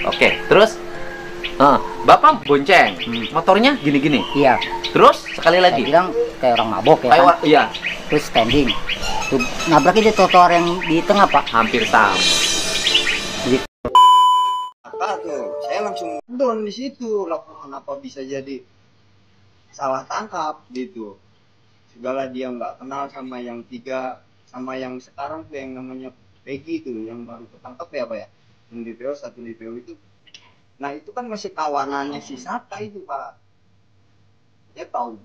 Oke, terus Bapak bonceng, motornya gini-gini. Iya. Terus sekali Saya lagi. bilang kayak orang mabok ya Kayak kan. iya, Terus standing. Tuh, nabraknya di trotoar yang di tengah Pak. hampir sama. Kakak tuh, saya langsung down di situ. Lah, kenapa bisa jadi salah tangkap gitu? Segala dia nggak kenal sama yang tiga, sama yang sekarang tuh yang namanya Peggy tuh, yang baru ketangkep ya Pak ya, yang DPO satu DPO itu. Nah itu kan masih kawanannya si Sata itu Pak. Dia tahu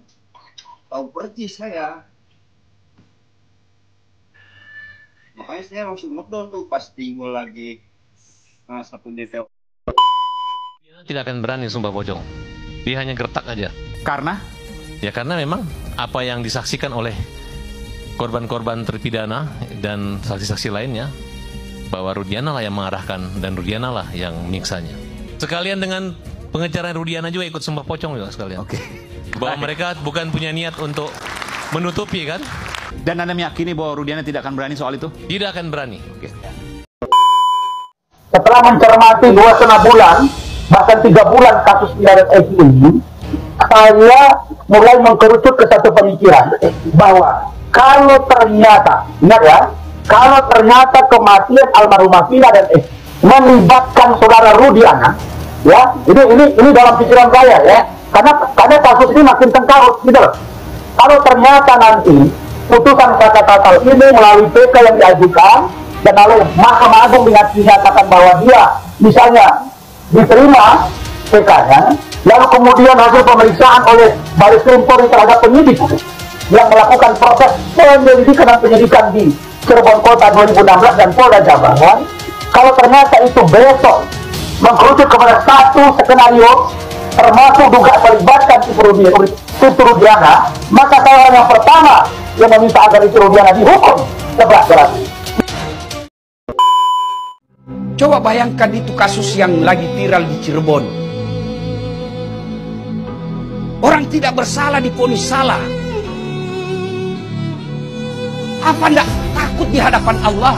persis saya. Makanya saya langsung ngedown tuh pas timbul lagi satu DPO. Dia tidak akan berani sumpah pocong. Dia hanya gertak aja. Karena Ya karena memang apa yang disaksikan oleh korban-korban terpidana dan saksi-saksi lainnya, bahwa Rudiana lah yang mengarahkan dan Rudiana lah yang menyiksanya. Sekalian dengan pengejaran Rudiana juga ikut sumpah pocong juga sekalian. Oke. Bahwa mereka bukan punya niat untuk menutupi kan? Dan Anda meyakini bahwa Rudiana tidak akan berani soal itu? Tidak akan berani. Setelah mencermati 2,5 bulan, bahkan 3 bulan kasus Pilar Eki ini, saya mulai mengkerucut ke satu pemikiran bahwa kalau ternyata, ingat ya, kalau ternyata kematian almarhumah Vina dan Eki melibatkan saudara Rudiana, ya, ini dalam pikiran saya ya, karena kasus ini makin tengkarut gitu loh. Kalau ternyata nanti putusan kata kasal ini melalui PK yang diajukan dan lalu Mahkamah Agung dinyatakan bahwa dia misalnya diterima PK-nya, lalu kemudian hasil pemeriksaan oleh Baris Krim Polri terhadap penyidik yang melakukan proses penyelidikan dan penyidikan di Cirebon Kota 2016 dan Polda Jabar, kalau ternyata itu besok mengkerucut kepada satu skenario termasuk dugaan melibatkan Siti Rudiana, maka saya orang yang pertama yang meminta agar Siti Rudiana dihukum seberat-beratnya. Coba bayangkan itu kasus yang lagi viral di Cirebon. Orang tidak bersalah divonis salah. Apa ndak takut di hadapan Allah?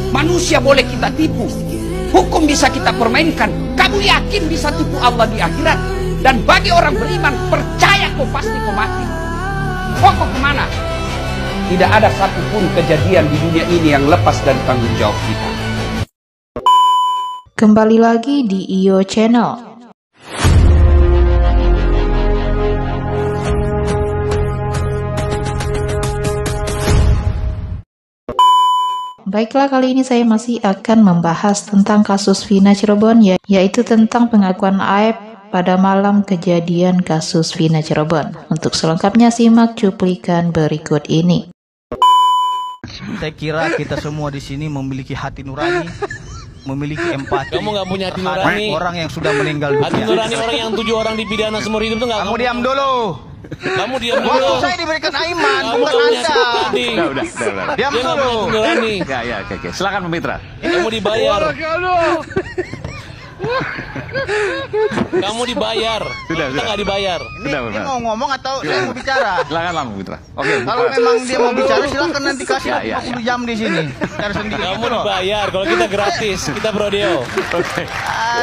Manusia boleh kita tipu, hukum bisa kita permainkan. Kamu yakin bisa tipu Allah di akhirat? Dan bagi orang beriman, percaya kau pasti kau mati. Kau kemana? Tidak ada satupun kejadian di dunia ini yang lepas dari tanggung jawab kita. Kembali lagi di IO Channel. Baiklah, kali ini saya masih akan membahas tentang kasus Vina Cirebon, yaitu tentang pengakuan aib pada malam kejadian kasus Vina Cirebon. Untuk selengkapnya simak cuplikan berikut ini. Saya kira kita semua di sini memiliki hati nurani, memiliki empati. Kamu nggak punya hati nurani. Orang yang sudah meninggal dunia. Hati nurani orang yang 7 orang dipidana seumur hidup tuh nggak. Kamu diam dulu. Kamu diam dulu. Waktu saya diberikan Aiman, bukan Anda. Udah. Diam Dia nggak dulu. punya hati nurani. Ya, oke. Silakan Pak Mitra. Kamu dibayar. Kamu dibayar. Sudah. Kita nggak dibayar. Ini dia mau ngomong atau saya mau bicara? Silakan Pak Mitra. Oke. Kalau memang dia mau bicara, silakan nanti kasih Ya. 20 jam di sini. Bicara sendiri. Kamu dibayar. Kalau kita gratis, kita brodeo.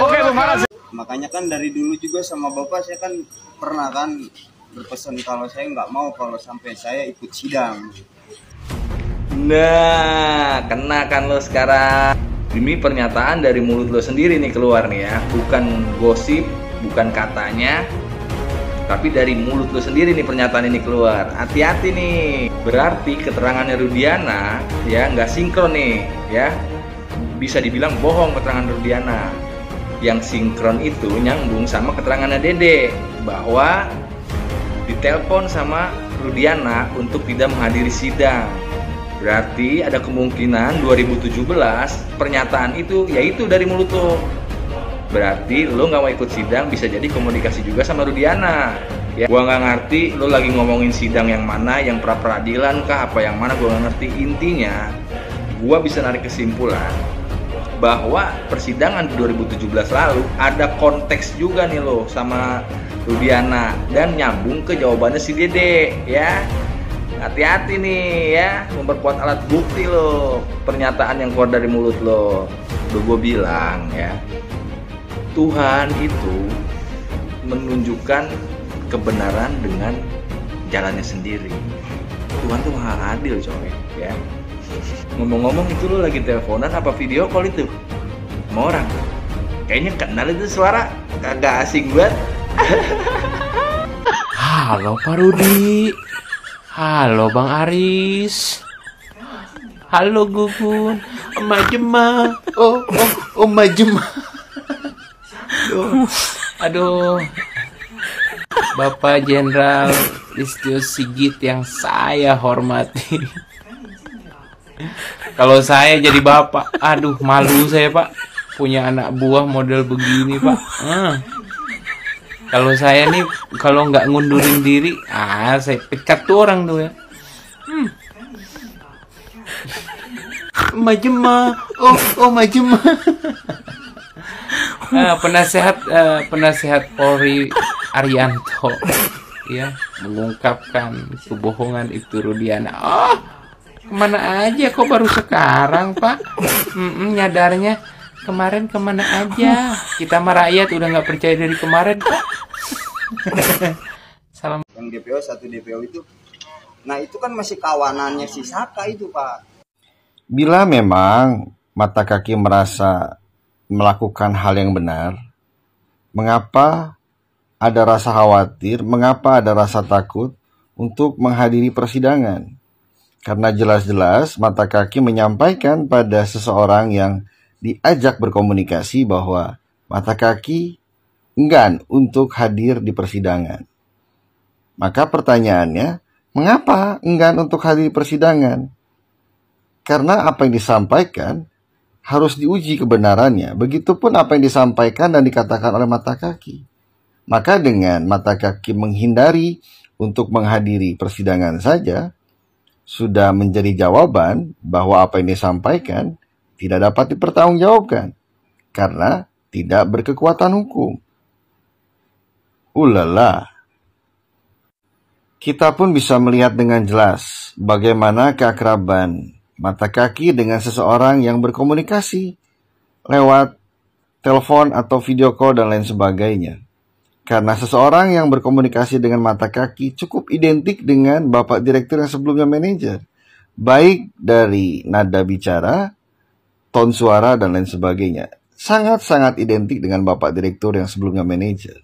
Oke, Bung Maras. Makanya kan dari dulu juga sama Bapak saya kan pernah kan berpesan kalau saya nggak mau kalau sampai saya ikut sidang. Nah, kena kan lo sekarang. Ini pernyataan dari mulut lo sendiri nih keluar nih ya. Bukan gosip, bukan katanya, tapi dari mulut lo sendiri nih pernyataan ini keluar. Hati-hati nih. Berarti keterangannya Rudiana ya nggak sinkron nih ya. Bisa dibilang bohong keterangan Rudiana. Yang sinkron itu nyambung sama keterangannya Dede bahwa ditelepon sama Rudiana untuk tidak menghadiri sidang. Berarti ada kemungkinan 2017 pernyataan itu yaitu dari mulut lo. Berarti lo nggak mau ikut sidang, bisa jadi komunikasi juga sama Rudiana. Ya, gua nggak ngerti lo lagi ngomongin sidang yang mana, yang pra peradilan kah, apa yang mana, gua nggak ngerti. Intinya, gua bisa narik kesimpulan bahwa persidangan di 2017 lalu ada konteks juga nih lo sama Rudiana dan nyambung ke jawabannya si Dede ya. Hati-hati nih ya, memperkuat alat bukti lo, pernyataan yang keluar dari mulut lo. Udah gue bilang ya, Tuhan itu menunjukkan kebenaran dengan jalannya sendiri. Tuhan tuh maha adil coy, ya. Ngomong-ngomong itu lu lagi teleponan apa video call itu? Sama orang? Kayaknya kenal itu suara, kagak asing banget. Halo Pak Rudi. Halo Bang Aris. Halo Gugun. Emak Jema. Oh Emak Jema. Aduh. Bapak Jenderal Listio Sigit yang saya hormati. Kalau saya jadi bapak, aduh malu saya Pak. Punya anak buah model begini Pak. Kalau saya nih, kalau nggak ngundurin diri, saya pecat tuh orang tuh ya. Majema, oh Majema. Penasehat Polri Arianto, ya, mengungkapkan kebohongan itu Rudiana. Oh, kemana aja? Kok baru sekarang Pak? Nyadarnya kemarin kemana aja? Kita mah rakyat udah nggak percaya dari kemarin Pak. Salam. Yang DPO, satu DPO itu, nah itu kan masih kawanannya si Saka itu Pak. Bila memang mata kaki merasa melakukan hal yang benar, mengapa ada rasa khawatir, mengapa ada rasa takut untuk menghadiri persidangan? Karena jelas-jelas mata kaki menyampaikan pada seseorang yang diajak berkomunikasi bahwa mata kaki enggan untuk hadir di persidangan. Maka pertanyaannya, mengapa enggan untuk hadir di persidangan? Karena apa yang disampaikan harus diuji kebenarannya. Begitupun apa yang disampaikan dan dikatakan oleh mata kaki. Maka dengan mata kaki menghindari untuk menghadiri persidangan saja, sudah menjadi jawaban bahwa apa yang disampaikan tidak dapat dipertanggungjawabkan karena tidak berkekuatan hukum. Ulala. Kita pun bisa melihat dengan jelas bagaimana keakraban mata kaki dengan seseorang yang berkomunikasi lewat telepon atau video call dan lain sebagainya. Karena seseorang yang berkomunikasi dengan mata kaki cukup identik dengan Bapak Direktur yang sebelumnya manajer. Baik dari nada bicara, tone suara, dan lain sebagainya. Sangat-sangat identik dengan Bapak Direktur yang sebelumnya manajer.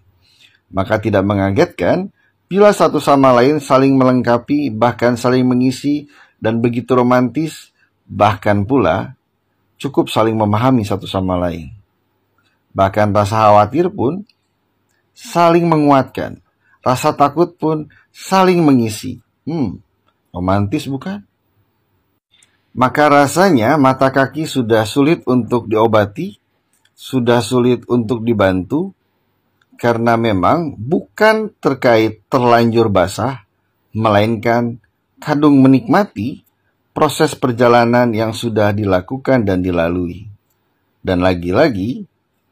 Maka tidak mengagetkan bila satu sama lain saling melengkapi, bahkan saling mengisi, dan begitu romantis, bahkan pula cukup saling memahami satu sama lain. Bahkan rasa khawatir pun saling menguatkan. Rasa takut pun saling mengisi. Romantis bukan? Maka rasanya mata kaki sudah sulit untuk diobati, sudah sulit untuk dibantu, karena memang bukan terkait terlanjur basah, melainkan kadung menikmati proses perjalanan yang sudah dilakukan dan dilalui. Dan lagi-lagi,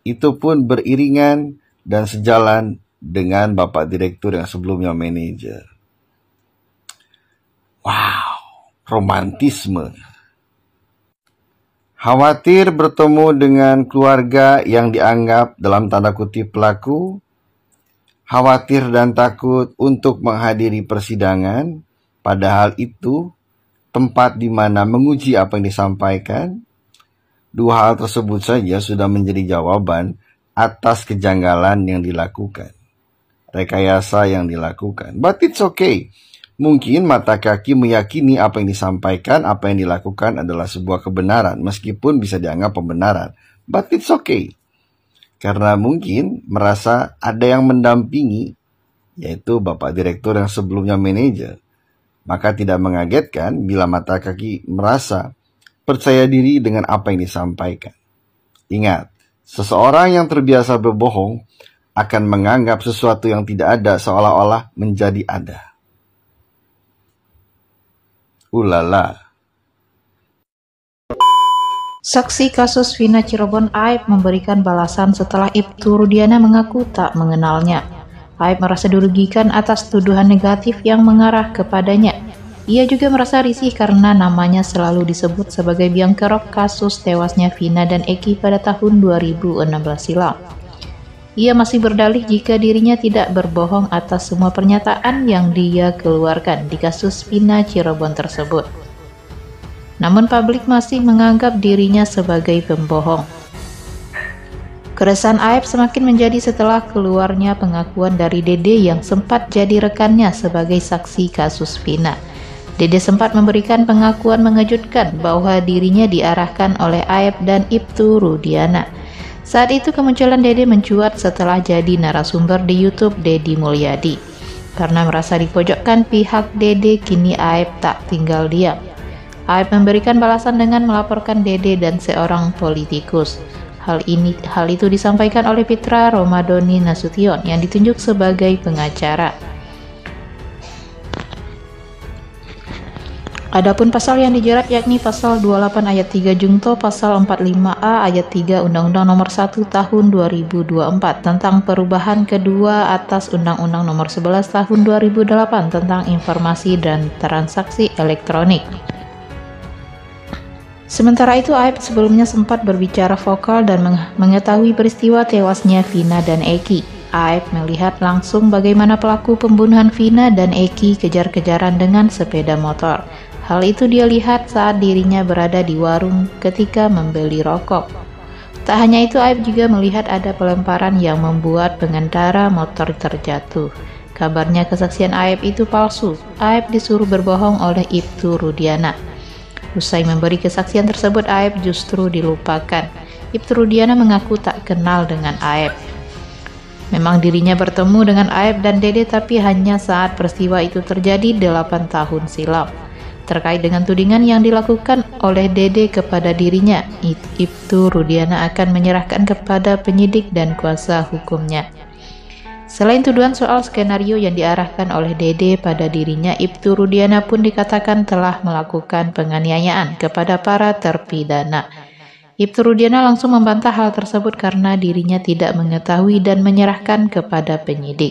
itu pun beriringan dan sejalan dengan Bapak Direktur yang sebelumnya manajer. Wow, romantisme. Khawatir bertemu dengan keluarga yang dianggap dalam tanda kutip pelaku, khawatir dan takut untuk menghadiri persidangan, padahal itu tempat di mana menguji apa yang disampaikan. Dua hal tersebut saja sudah menjadi jawaban atas kejanggalan yang dilakukan, rekayasa yang dilakukan. But it's okay. Mungkin mata kaki meyakini apa yang disampaikan, apa yang dilakukan adalah sebuah kebenaran, meskipun bisa dianggap pembenaran. But it's okay. Karena mungkin merasa ada yang mendampingi, yaitu Bapak Direktur yang sebelumnya manajer. Maka tidak mengagetkan bila mata kaki merasa percaya diri dengan apa yang disampaikan. Ingat, seseorang yang terbiasa berbohong akan menganggap sesuatu yang tidak ada seolah-olah menjadi ada. Ulala. Saksi kasus Vina Cirebon Aib memberikan balasan setelah Ibtu Rudiana mengaku tak mengenalnya. Aib merasa dirugikan atas tuduhan negatif yang mengarah kepadanya. Ia juga merasa risih karena namanya selalu disebut sebagai biang kerok kasus tewasnya Vina dan Eki pada tahun 2016 silam. Ia masih berdalih jika dirinya tidak berbohong atas semua pernyataan yang dia keluarkan di kasus Vina Cirebon tersebut. Namun publik masih menganggap dirinya sebagai pembohong. Keresahan Aep semakin menjadi setelah keluarnya pengakuan dari Dede yang sempat jadi rekannya sebagai saksi kasus Vina. Dede sempat memberikan pengakuan mengejutkan bahwa dirinya diarahkan oleh Aep dan Ibtu Rudiana. Saat itu kemunculan Dede mencuat setelah jadi narasumber di YouTube Deddy Mulyadi. Karena merasa dipojokkan pihak Dede, kini Aep tak tinggal diam. Aep memberikan balasan dengan melaporkan Dede dan seorang politikus. Hal itu disampaikan oleh Fitra Romadoni Nasution yang ditunjuk sebagai pengacara. Adapun pasal yang dijerat yakni pasal 28 ayat 3 Jungto, pasal 45A ayat 3 Undang-Undang Nomor 1 Tahun 2024 tentang perubahan kedua atas Undang-Undang Nomor 11 Tahun 2008 tentang informasi dan transaksi elektronik. Sementara itu, Aep sebelumnya sempat berbicara vokal dan mengetahui peristiwa tewasnya Vina dan Eki. Aep melihat langsung bagaimana pelaku pembunuhan Vina dan Eki kejar-kejaran dengan sepeda motor. Hal itu dia lihat saat dirinya berada di warung ketika membeli rokok. Tak hanya itu, Aep juga melihat ada pelemparan yang membuat pengendara motor terjatuh. Kabarnya kesaksian Aep itu palsu. Aep disuruh berbohong oleh Ibtu Rudiana. Usai memberi kesaksian tersebut, Aep justru dilupakan. Ibtu Rudiana mengaku tak kenal dengan Aep. Memang dirinya bertemu dengan Aep dan Dede, tapi hanya saat peristiwa itu terjadi 8 tahun silam. Terkait dengan tudingan yang dilakukan oleh Dede kepada dirinya, Ibtu Rudiana akan menyerahkan kepada penyidik dan kuasa hukumnya. Selain tuduhan soal skenario yang diarahkan oleh Dede pada dirinya, Ibtu Rudiana pun dikatakan telah melakukan penganiayaan kepada para terpidana. Ibtu Rudiana langsung membantah hal tersebut karena dirinya tidak mengetahui dan menyerahkan kepada penyidik.